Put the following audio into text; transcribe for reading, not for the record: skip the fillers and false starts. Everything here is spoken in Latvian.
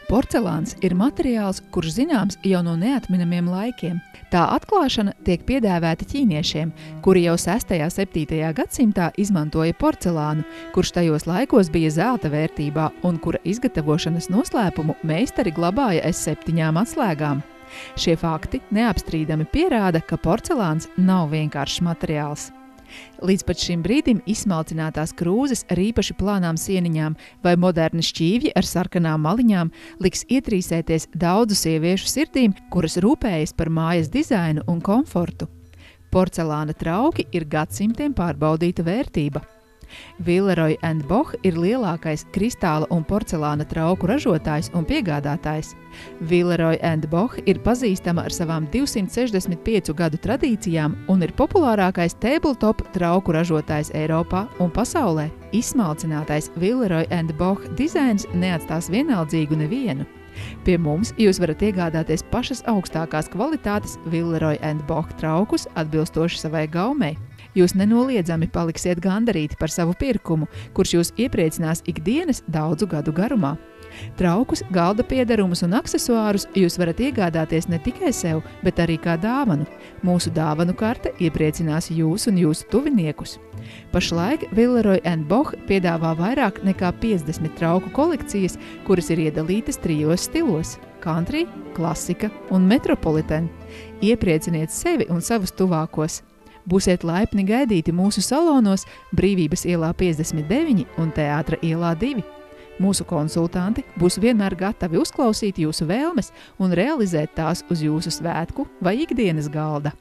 Porcelāns ir materiāls, kurš zināms jau no neatminamiem laikiem. Tā atklāšana tiek piedāvāta ķīniešiem, kuri jau 6. un 7. gadsimtā izmantoja porcelānu, kurš tajos laikos bija zelta vērtībā un kura izgatavošanas noslēpumu meistari glabāja aiz 7 atslēgām. Šie fakti neapstrīdami pierāda, ka porcelāns nav vienkāršs materiāls. Līdz pat šim brīdim izsmalcinātās krūzes ar īpaši plānām sieniņām vai moderni šķīvji ar sarkanām maliņām liks ietrīsēties daudzu sieviešu sirdīm, kuras rūpējas par mājas dizainu un komfortu. Porcelāna trauki ir gadsimtiem pārbaudīta vērtība. Villeroy & Boch ir lielākais kristāla un porcelāna trauku ražotājs un piegādātājs. Villeroy & Boch ir pazīstama ar savām 265 gadu tradīcijām un ir populārākais tabletop trauku ražotājs Eiropā un pasaulē. Izsmalcinātais Villeroy & Boch dizains neatstās vienaldzīgu nevienu. Pie mums jūs varat iegādāties pašas augstākās kvalitātes Villeroy & Boch traukus atbilstoši savai gaumei. Jūs nenoliedzami paliksiet gandarīti par savu pirkumu, kurš jūs iepriecinās ikdienas daudzu gadu garumā. Traukus, galda piederumus un aksesuārus jūs varat iegādāties ne tikai sev, bet arī kā dāvanu. Mūsu dāvanu karte iepriecinās jūs un jūsu tuviniekus. Pašlaik Villeroy & Boch piedāvā vairāk nekā 50 trauku kolekcijas, kuras ir iedalītas 3 stilos – country, klasika un metropolitan. Ieprieciniet sevi un savus tuvākos! Būsiet laipni gaidīti mūsu salonos Brīvības ielā 59 un Teātra ielā 2. Mūsu konsultanti būs vienmēr gatavi uzklausīt jūsu vēlmes un realizēt tās uz jūsu svētku vai ikdienas galda.